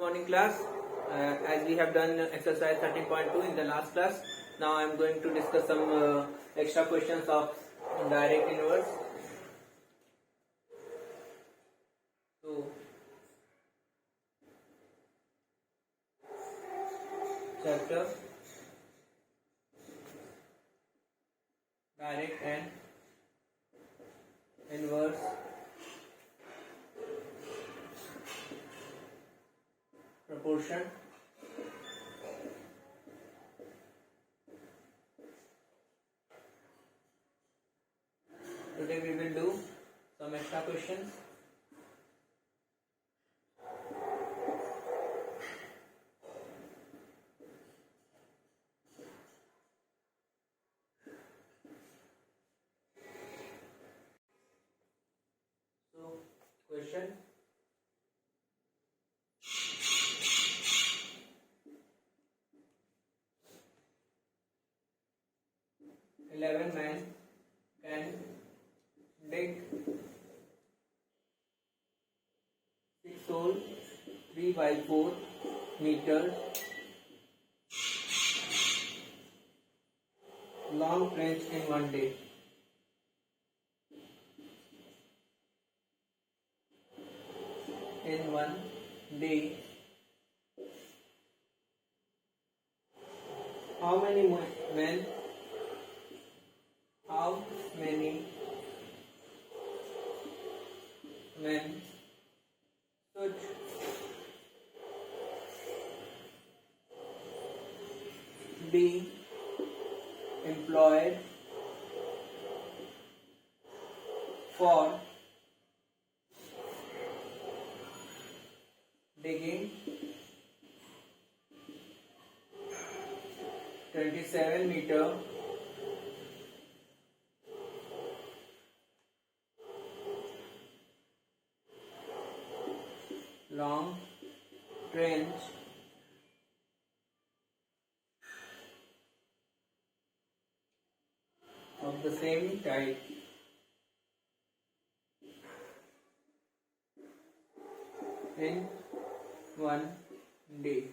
morning class. As we have done exercise 13.2 in the last class, now I am going to discuss some extra questions of direct inverse. So, chapter direct and inverse proportion. Today we will do some extra questions. So, question 11 men can dig 6 hole 3 by 4 meters long trench in one day. In one day, how many men should be employed for digging 27-meter long trench of the same type in one day.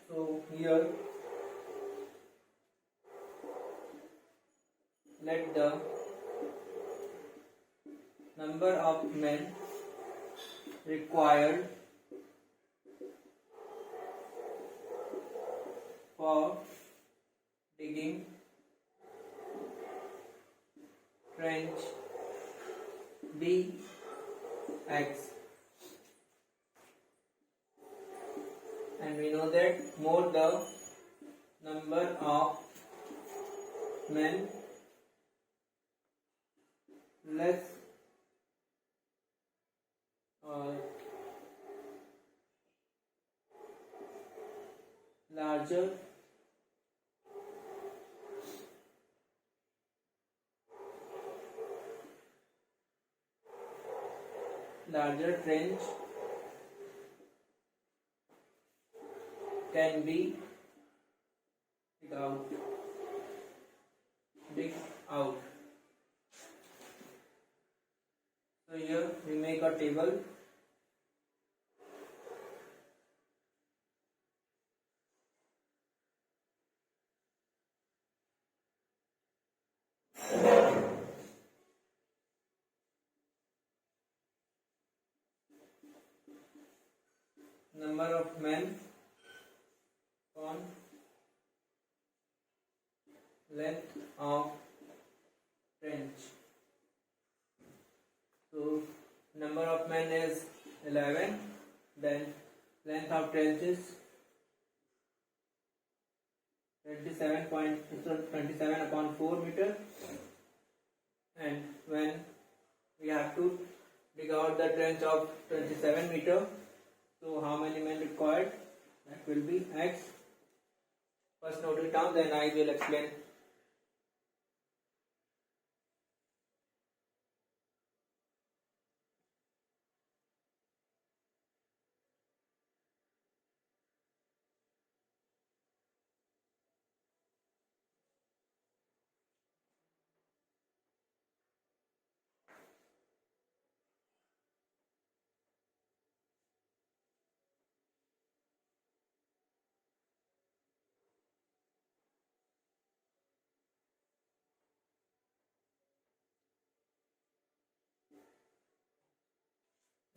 So here let the number of men required for digging trench be X, and we know that more the number of men, less larger trench can be dig out. So here we make a table. Number of men on length of trench. So number of men is 11, then length of trench is 27 upon 4 meter, and when we have to dig out the trench of 27 meter, so how many men required? That will be X. First note it down, then I will explain.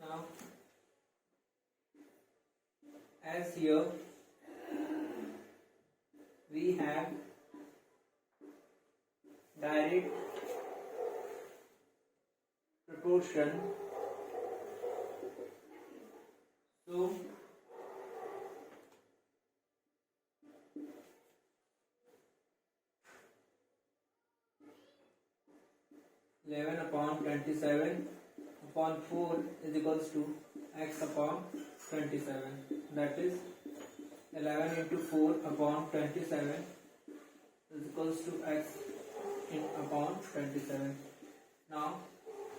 Now, as here we have direct proportion, so 11 upon 27 upon 4 is equals to x upon 27. That is 11 into 4 upon 27 is equals to x upon 27. Now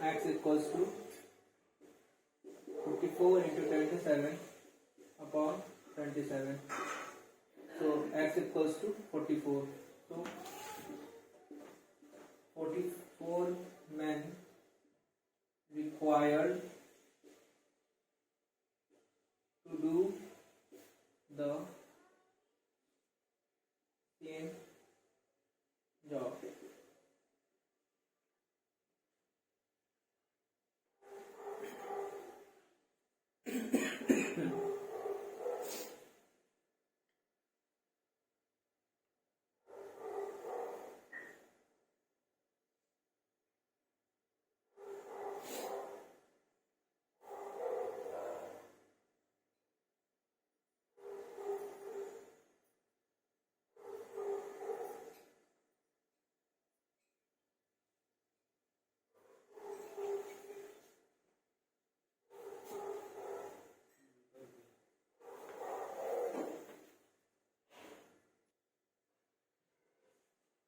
x equals to 54 into 27 upon 27. So x equals to 44. So 44 men required to do the same job.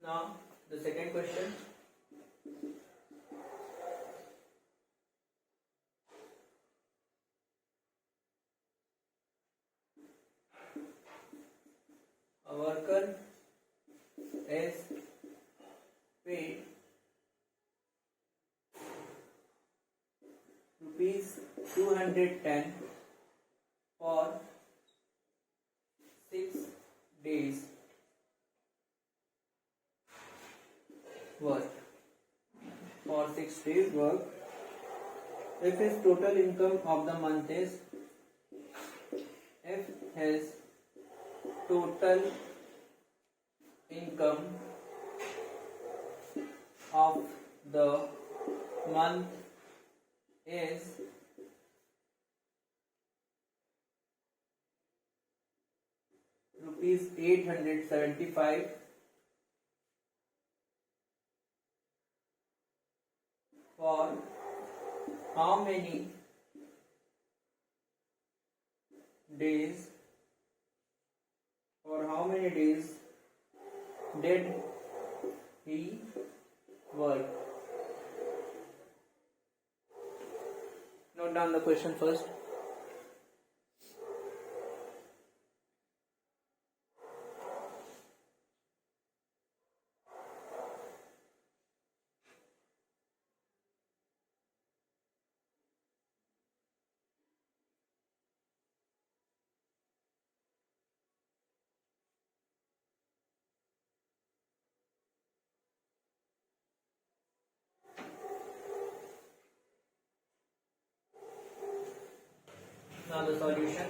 Now the second question. A worker is paid rupees 210 for 6 days work. For 6 days work, if his total income of the month is, if his total income of the month is rupees 875, for how many days, did he work? Note down the question first. Now the solution.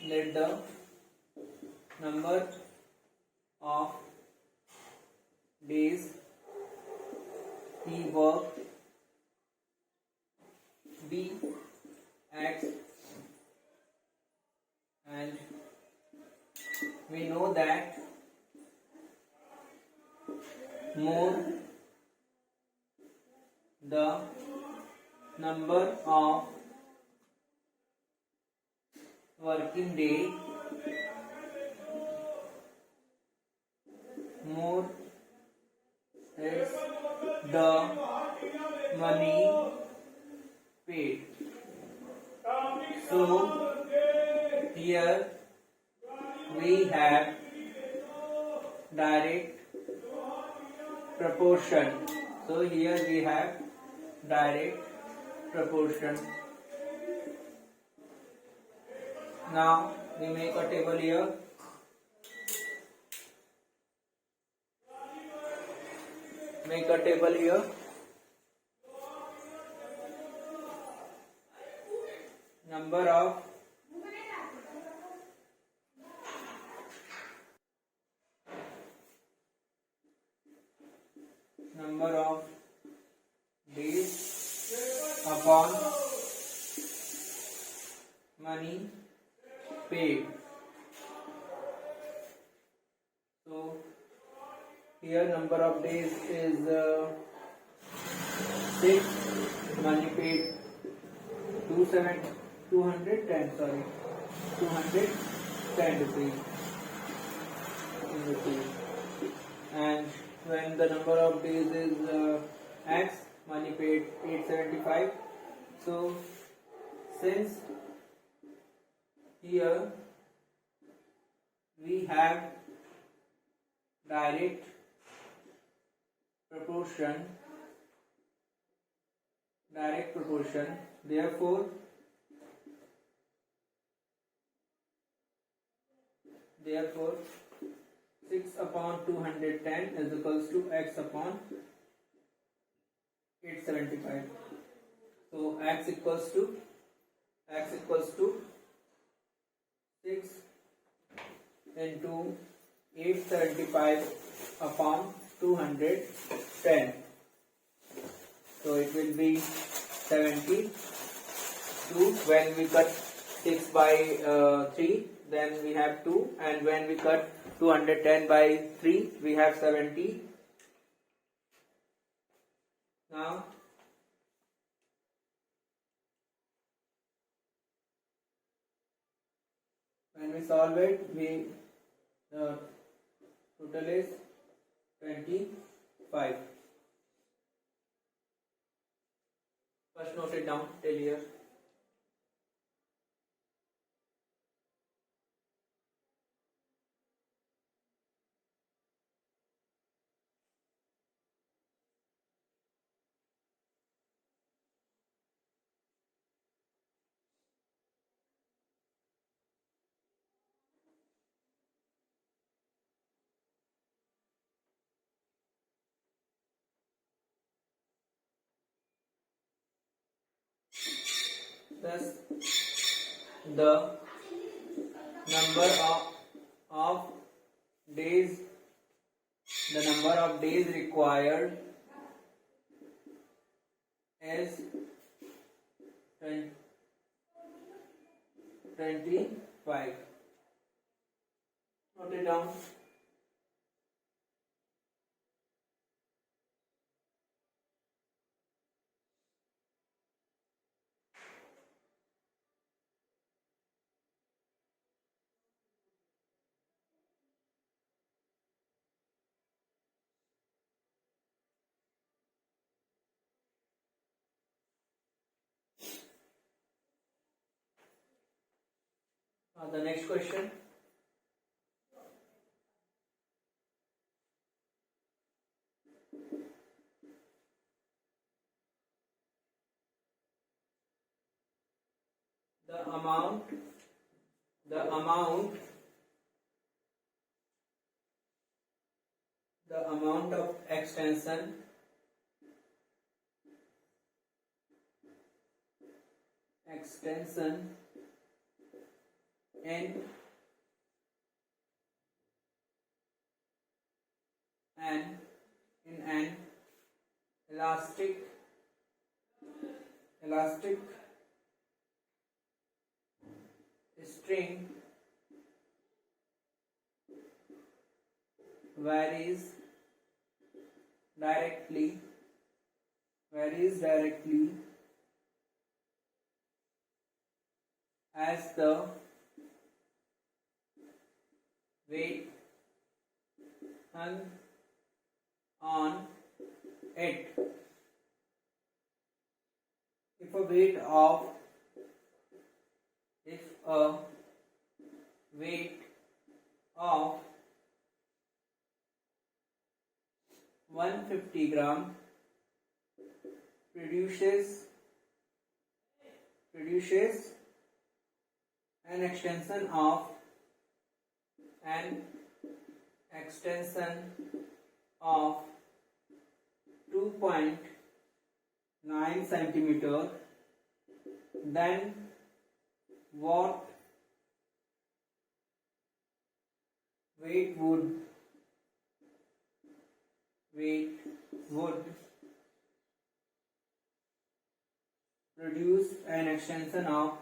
Let the number of days he worked be x, and we know that more the number of working day, more is the money paid. So here we have direct proportion. So here we have direct proportion. Now we make a table here. make a table here. Number of days upon money paid. So here number of days is 6, money paid 210 rupees in rupees. And when the number of days is x, money paid 875. So since here we have direct proportion, therefore 6 upon 210 is equals to x upon 875. So x equals to 6 into 875 upon 210. So it will be 72. When we cut 6 by 3, then we have 2, and when we cut 210 by 3, we have 70. Now when we solve it, the total is 25. First note it down till here. Thus, the number of days required is 25. Note it down. The next question. The amount of extension in an elastic string varies directly as the weight hung on it. If a weight of 150 gram produces an extension of 1 2.9 centimeter, then what weight would produce an extension of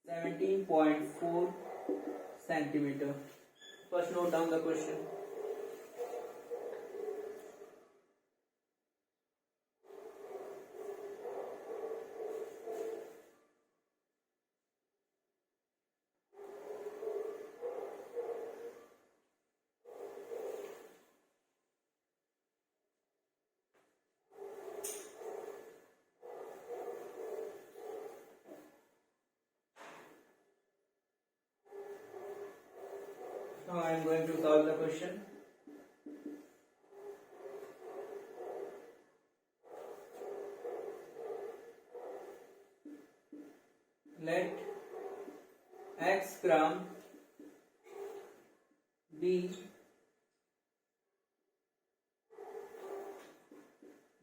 17.4 centimeter. First note down the question. Now I am going to solve the question. Let x gram be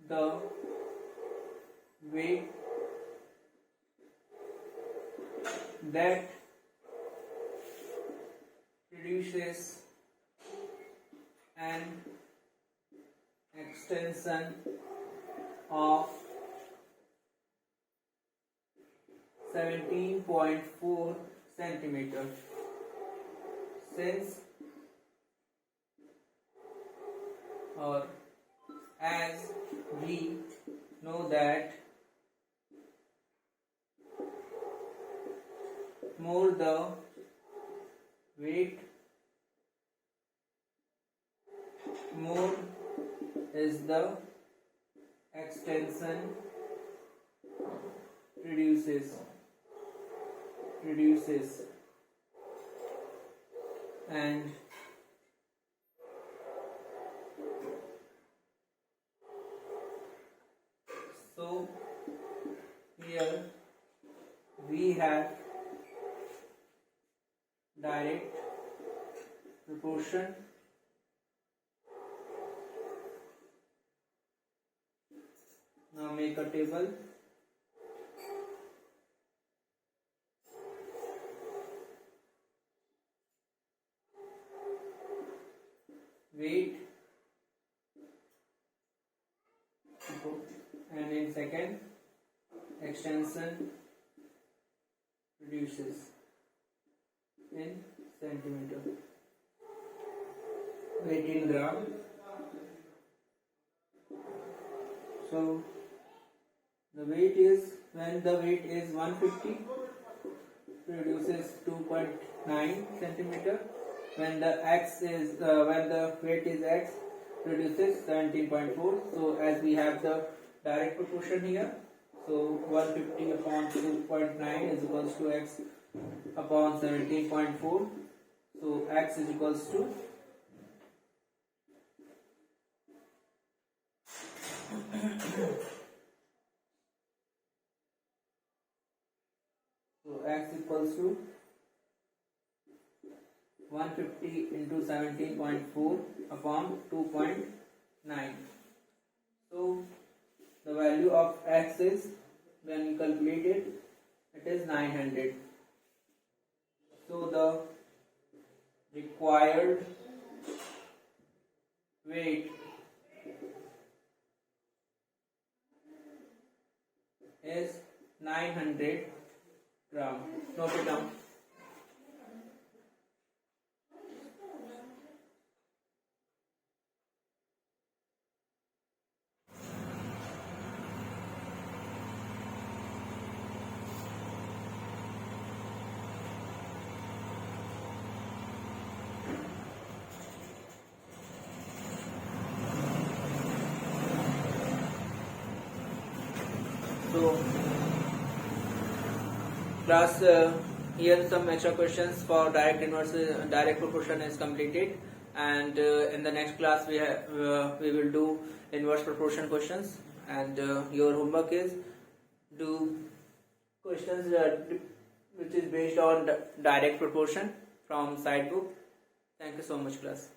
the weight that produces an extension of 17.4 centimeter. Since or as we know that more the weight, more is the extension produces, and so here we have direct proportion. Now make a table. Weight, and in second, extension produces in centimeter. Weight in gram. So the weight is, when the weight is 150, produces 2.9 centimeter. When the weight is x, produces 17.4. So as we have the direct proportion here, so 150 upon 2.9 is equals to x upon 17.4. So x is equals to x equals to 150 into 17.4 upon 2.9. So the value of x is, when we calculate it, it is 900. So the required weight is 900 gram. Note it down. So class, here some extra questions for direct inverse, direct proportion is completed, and in the next class we will do inverse proportion questions, and your homework is do questions which is based on direct proportion from side book. Thank you so much, class.